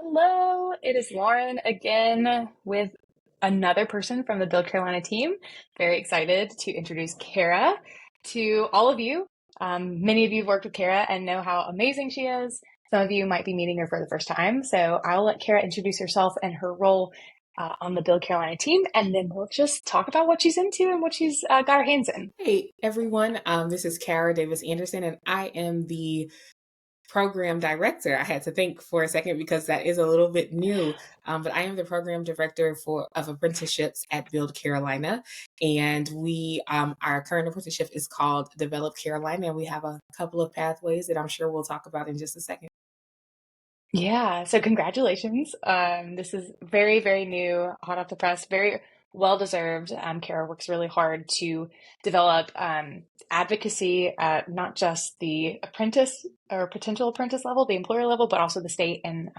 Hello, it is Lauren again with another person from the Build Carolina team. Very excited to introduce Cara to all of you. Many of you have worked with Cara and know how amazing she is. Some of you might be meeting her for the first time. So I'll let Cara introduce herself and her role on the Build Carolina team, and then we'll just talk about what she's into and what she's got her hands in. Hey everyone, this is Cara Davis Anderson, and I am the program director. I had to think for a second because that is a little bit new, but I am the program director of apprenticeships at Build Carolina, and our current apprenticeship is called Develop Carolina, and we have a couple of pathways that I'm sure we'll talk about in just a second. Yeah, so congratulations. This is very, very new, hot off the press, very well deserved. Kara works really hard to develop advocacy at not just the apprentice or potential apprentice level, the employer level, but also the state and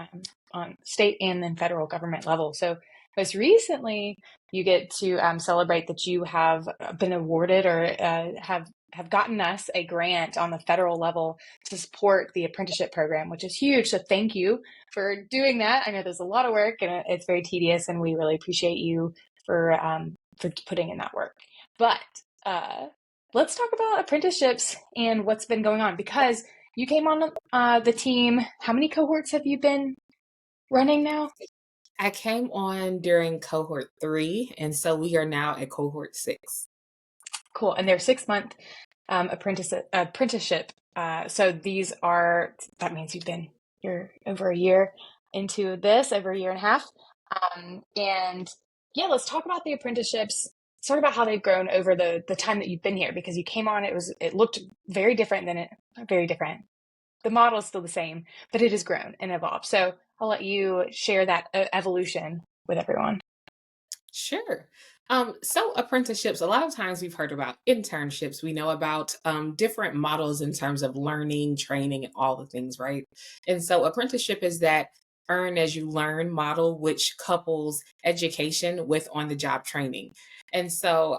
on state and then federal government level. So most recently, you get to celebrate that you have been awarded or have gotten us a grant on the federal level to support the apprenticeship program, which is huge. So thank you for doing that. I know there's a lot of work and it's very tedious, and we really appreciate you for putting in that work. But let's talk about apprenticeships and what's been going on, because you came on the team. How many cohorts have you been running now? I came on during cohort 3, and so we are now at cohort 6. Cool. And they're 6-month apprenticeship. So that means you're over a year into this, over a year and a half. And yeah, let's talk about the apprenticeships, sort of about how they've grown over the time that you've been here, because you came on, it looked very different very different. The model is still the same, but it has grown and evolved. So I'll let you share that evolution with everyone. Sure. So apprenticeships, a lot of times we've heard about internships. We know about different models in terms of learning, training, and all the things, right? And so apprenticeship is that earn as you learn model, which couples education with on the job training. And so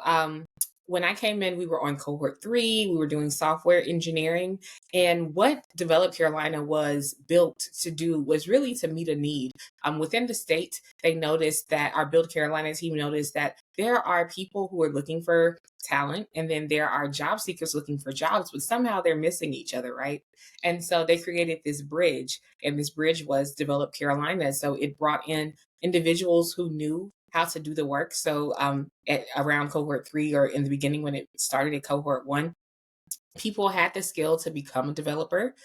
when I came in, we were on cohort 3, we were doing software engineering. And what Develop Carolina was built to do was really to meet a need. Within the state, they noticed that our Build Carolina team noticed that there are people who are looking for talent, and then there are job seekers looking for jobs, but somehow they're missing each other, right? And so they created this bridge, and this bridge was Develop Carolina. So it brought in individuals who knew how to do the work. So around cohort 3, or in the beginning when it started at cohort 1, people had the skill to become a developer,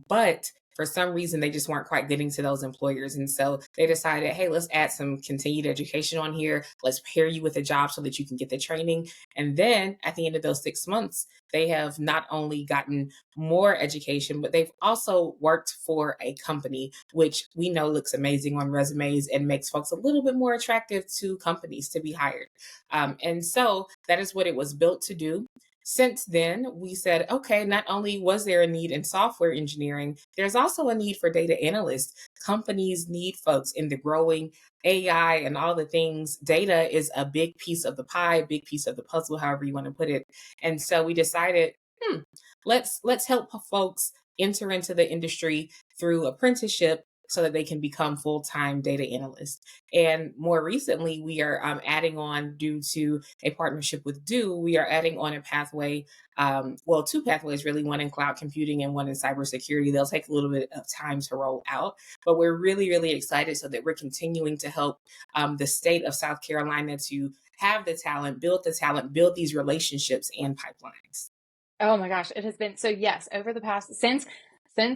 but for some reason they just weren't quite getting to those employers. And so they decided, hey, let's add some continued education on here. Let's pair you with a job so that you can get the training. And then at the end of those 6 months, they have not only gotten more education, but they've also worked for a company, which we know looks amazing on resumes and makes folks a little bit more attractive to companies to be hired. And so that is what it was built to do. Since then, we said, okay, not only was there a need in software engineering, there's also a need for data analysts. Companies need folks in the growing AI and all the things. Data is a big piece of the pie, big piece of the puzzle, however you want to put it. And so we decided, let's help folks enter into the industry through apprenticeship so that they can become full-time data analysts. And more recently, we are adding on, due to a partnership with Do, we are adding on a pathway, two pathways really, one in cloud computing and one in cybersecurity. They'll take a little bit of time to roll out, but we're really, really excited so that we're continuing to help the state of South Carolina to have the talent, build these relationships and pipelines. Oh my gosh, it has been so. Yes, over the past since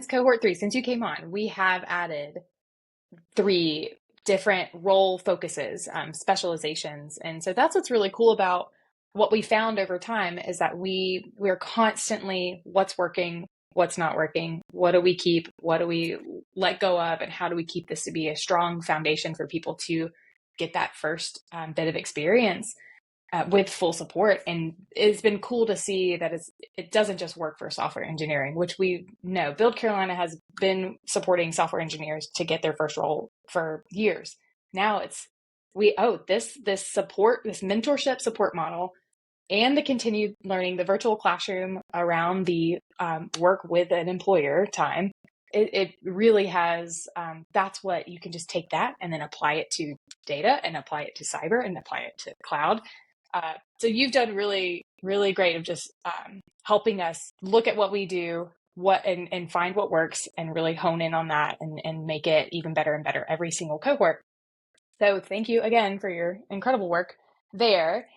cohort 3, since you came on, we have added 3 different role focuses, specializations, and so that's what's really cool about what we found over time, is that we're constantly, what's working, what's not working, what do we keep, what do we let go of, and how do we keep this to be a strong foundation for people to get that first bit of experience with full support. And it's been cool to see that it doesn't just work for software engineering, which we know Build Carolina has been supporting software engineers to get their first role for years. Now it's this support, this mentorship support model, and the continued learning, the virtual classroom around the work with an employer time. it really has, that's what you can just take that and then apply it to data and apply it to cyber and apply it to cloud. So you've done really, really great of just helping us look at what we do, and find what works and really hone in on that and make it even better and better every single cohort. So thank you again for your incredible work there.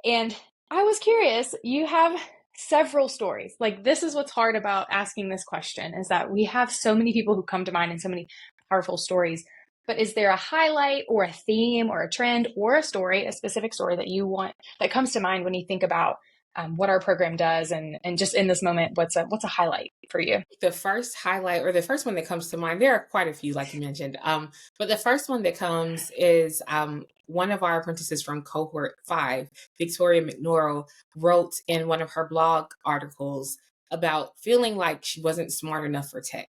And I was curious, you have several stories. Like, this is what's hard about asking this question, is that we have so many people who come to mind and so many powerful stories. But is there a highlight or a theme or a trend or a story, a specific story that you want, that comes to mind when you think about what our program does, and just in this moment, what's a highlight for you? The first highlight, or the first one that comes to mind, there are quite a few, like you mentioned. But the first one that comes is one of our apprentices from cohort 5, Victoria McNorrell, wrote in one of her blog articles about feeling like she wasn't smart enough for tech.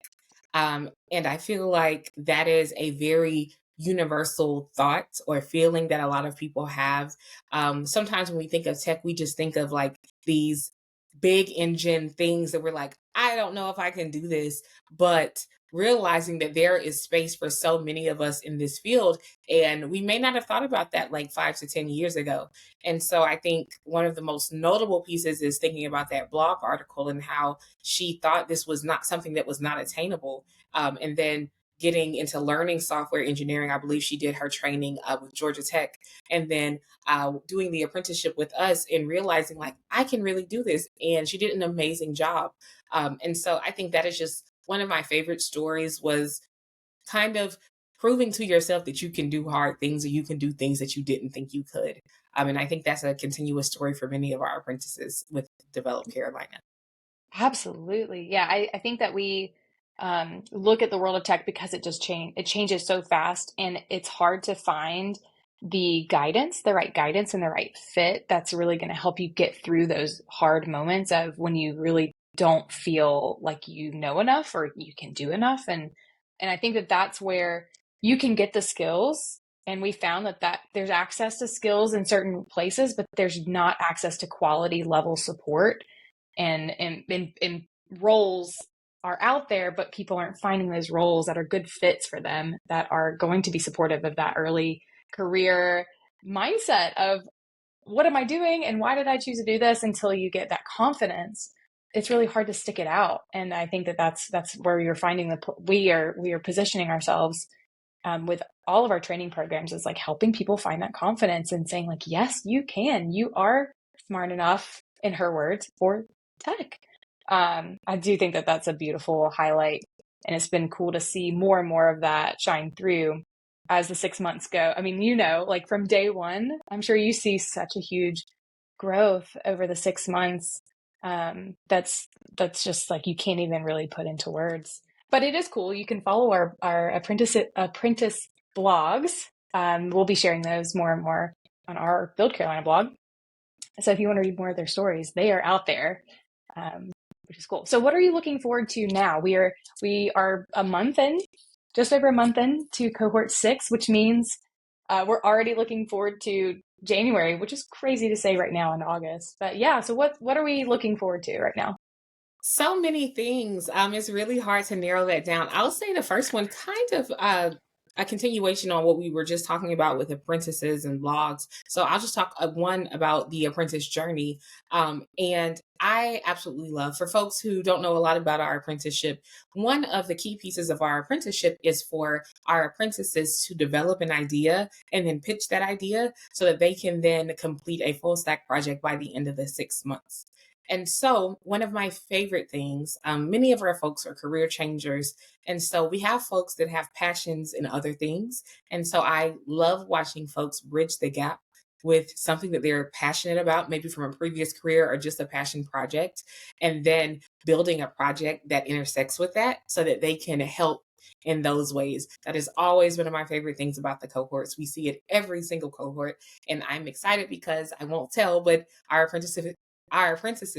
And I feel like that is a very universal thought or feeling that a lot of people have. Sometimes when we think of tech, we just think of like these big engine things that we're like, I don't know if I can do this, but realizing that there is space for so many of us in this field, and we may not have thought about that like 5 to 10 years ago. And so I think one of the most notable pieces is thinking about that blog article and how she thought this was not something that was not attainable. And then getting into learning software engineering, I believe she did her training with Georgia Tech, and then doing the apprenticeship with us and realizing like I can really do this. And she did an amazing job. And so I think that is just one of my favorite stories, was kind of proving to yourself that you can do hard things, or you can do things that you didn't think you could. And I think that's a continuous story for many of our apprentices with Develop Carolina. Absolutely. Yeah, I think that we look at the world of tech because it changes so fast, and it's hard to find the right guidance and the right fit that's really going to help you get through those hard moments of when you really don't feel like you know enough or you can do enough. And I think that that's where you can get the skills. And we found that there's access to skills in certain places, but there's not access to quality level support, and roles are out there, but people aren't finding those roles that are good fits for them, that are going to be supportive of that early career mindset of what am I doing and why did I choose to do this. Until you get that confidence, it's really hard to stick it out. And I think that that's where you're finding we are positioning ourselves with all of our training programs, is like helping people find that confidence and saying like, yes, you are smart enough, in her words, for tech. I do think that that's a beautiful highlight, and it's been cool to see more and more of that shine through as the 6 months go. I mean, like from day one, I'm sure you see such a huge growth over the 6 months. That's just like you can't even really put into words. But it is cool. You can follow our apprentice blogs. We'll be sharing those more and more on our Build Carolina blog. So if you want to read more of their stories, they are out there, um, which is cool. So what are you looking forward to now? We are a month in, just over a month in to cohort 6, which means we're already looking forward to January, which is crazy to say right now in August. But yeah, so what are we looking forward to right now? So many things. It's really hard to narrow that down. I'll say the first one, kind of a continuation on what we were just talking about with apprentices and blogs. So I'll just talk one about the apprentice journey. And I absolutely love, for folks who don't know a lot about our apprenticeship, one of the key pieces of our apprenticeship is for our apprentices to develop an idea and then pitch that idea so that they can then complete a full stack project by the end of the 6 months. And so, one of my favorite things, many of our folks are career changers. And so, we have folks that have passions in other things. And so, I love watching folks bridge the gap with something that they're passionate about, maybe from a previous career or just a passion project, and then building a project that intersects with that so that they can help in those ways. That is always one of my favorite things about the cohorts. We see it every single cohort. And I'm excited because I won't tell, but our apprentices,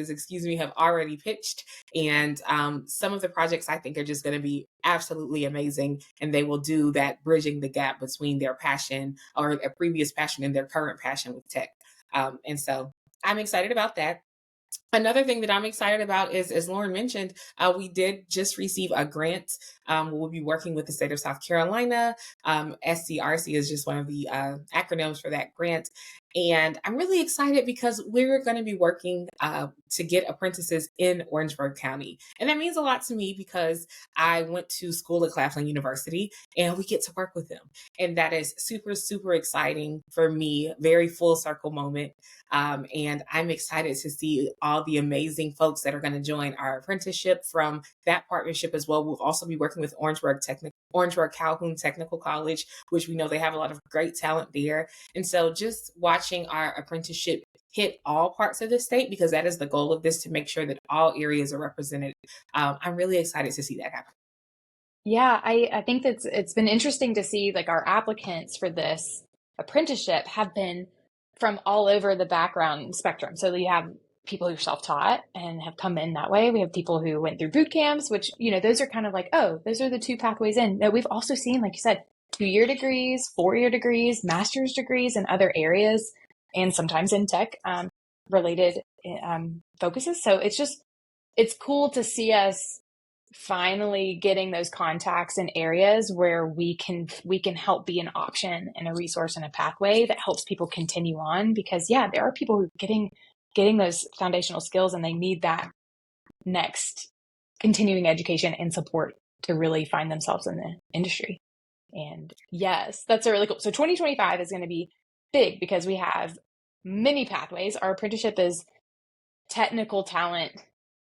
excuse me, have already pitched. And some of the projects I think are just going to be absolutely amazing. And they will do that bridging the gap between their passion or their previous passion and their current passion with tech. And so I'm excited about that. Another thing that I'm excited about is, as Lauren mentioned, we did just receive a grant. We'll be working with the state of South Carolina. SCRC is just one of the acronyms for that grant. And I'm really excited because we're going to be working to get apprentices in Orangeburg County. And that means a lot to me because I went to school at Claflin University and we get to work with them. And that is super, super exciting for me. Very full circle moment. And I'm excited to see all the amazing folks that are going to join our apprenticeship from that partnership as well. We'll also be working with Orangeburg Calhoun Technical College, which we know they have a lot of great talent there. And so just watching our apprenticeship hit all parts of the state, because that is the goal of this, to make sure that all areas are represented. I'm really excited to see that happen. Yeah, I think that's it's been interesting to see like our applicants for this apprenticeship have been from all over the background spectrum. So you have people who are self-taught and have come in that way. We have people who went through boot camps, which, those are kind of like, oh, those are the two pathways in. No, we've also seen, like you said, 2-year degrees, 4-year degrees, master's degrees in other areas, and sometimes in tech related focuses. So it's cool to see us finally getting those contacts in areas where we can help be an option and a resource and a pathway that helps people continue on, because there are people who are getting those foundational skills and they need that next continuing education and support to really find themselves in the industry. And yes, that's a really cool. So 2025 is going to be big because we have many pathways. Our apprenticeship is technical talent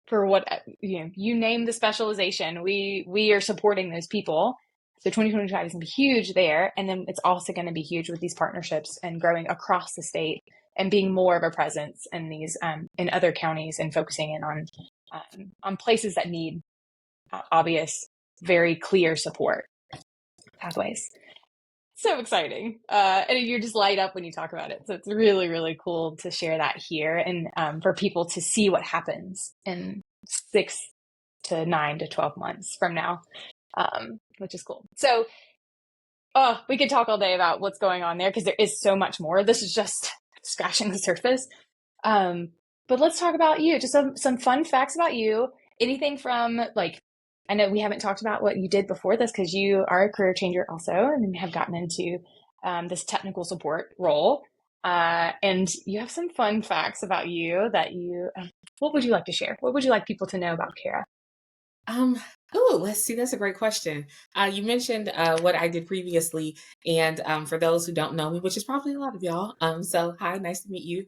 for what you name the specialization, we are supporting those people. So 2025 is going to be huge there, and then it's also going to be huge with these partnerships and growing across the state and being more of a presence in these in other counties and focusing in on places that need obvious, very clear support pathways. So exciting. And you just light up when you talk about it. So it's really, really cool to share that here and for people to see what happens in 6 to 9 to 12 months from now, which is cool. So we could talk all day about what's going on there because there is so much more. This is just scratching the surface. But let's talk about you. Just some fun facts about you. Anything from like, I know we haven't talked about what you did before this because you are a career changer also and have gotten into this technical support role. And you have some fun facts about you that what would you like to share? What would you like people to know about Cara? Um, let's see. That's a great question. You mentioned what I did previously, and for those who don't know me, which is probably a lot of y'all, so hi, nice to meet you.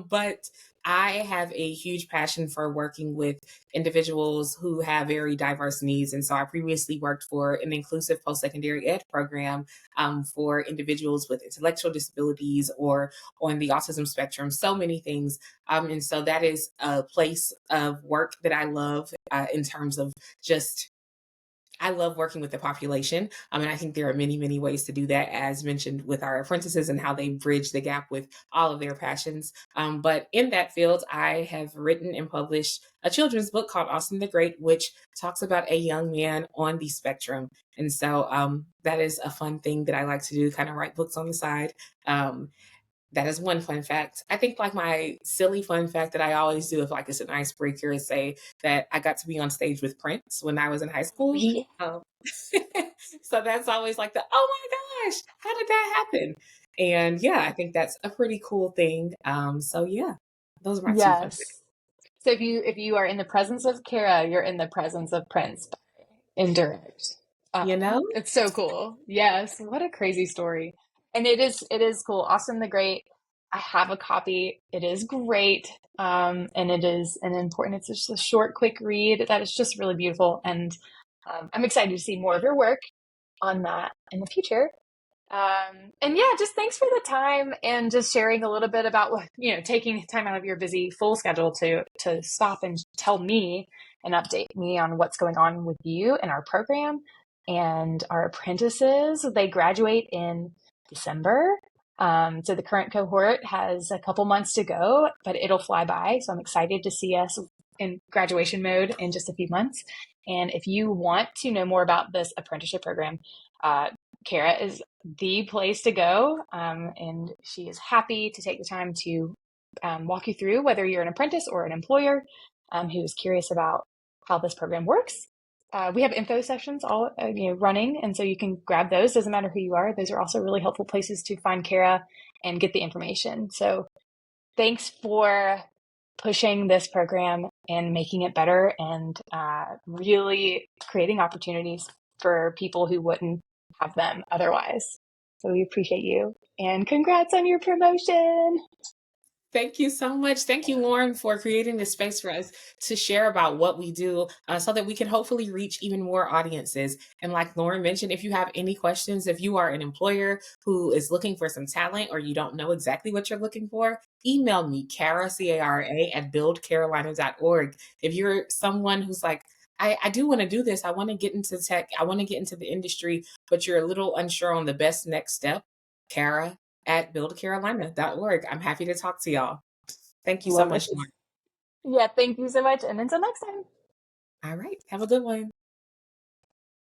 But I have a huge passion for working with individuals who have very diverse needs, and so I previously worked for an inclusive post-secondary ed program for individuals with intellectual disabilities or on the autism spectrum. So many things, and so that is a place of work that I love in terms of just I love working with the population. And I think there are many, many ways to do that, as mentioned with our apprentices and how they bridge the gap with all of their passions. But in that field, I have written and published a children's book called Austin the Great, which talks about a young man on the spectrum. And so that is a fun thing that I like to do, kind of write books on the side. That is one fun fact. I think like my silly fun fact that I always do if like it's an icebreaker is say that I got to be on stage with Prince when I was in high school. Yeah. So that's always like the, oh my gosh, how did that happen? And yeah, I think that's a pretty cool thing. So yeah, those are my two fun Yes. So if you are in the presence of Cara, you're in the presence of Prince. Indirect. you know? It's so cool. Yes, what a crazy story. And it is cool. Austin the Great. I have a copy. It is great. And it is an important, it's just a short, quick read that is just really beautiful. And I'm excited to see more of your work on that in the future. And yeah, just thanks for the time and just sharing a little bit about what, taking time out of your busy full schedule to stop and tell me and update me on what's going on with you and our program and our apprentices. They graduate in December. So the current cohort has a couple months to go, but it'll fly by. So I'm excited to see us in graduation mode in just a few months. And if you want to know more about this apprenticeship program, Cara is the place to go. And she is happy to take the time to walk you through whether you're an apprentice or an employer who's curious about how this program works. We have info sessions all running, and so you can grab those. Doesn't matter who you are. Those are also really helpful places to find Cara and get the information. So thanks for pushing this program and making it better and really creating opportunities for people who wouldn't have them otherwise. So we appreciate you and congrats on your promotion. Thank you so much. Thank you, Lauren, for creating this space for us to share about what we do so that we can hopefully reach even more audiences. And like Lauren mentioned, if you have any questions, if you are an employer who is looking for some talent or you don't know exactly what you're looking for, email me, Cara, C-A-R-A, at buildcarolina.org. If you're someone who's like, I do want to do this, I want to get into tech, I want to get into the industry, but you're a little unsure on the best next step, Cara at buildcarolina.org. I'm happy to talk to y'all. Thank you so Love much, this. Lauren. Yeah, thank you so much. And until next time. All right. Have a good one.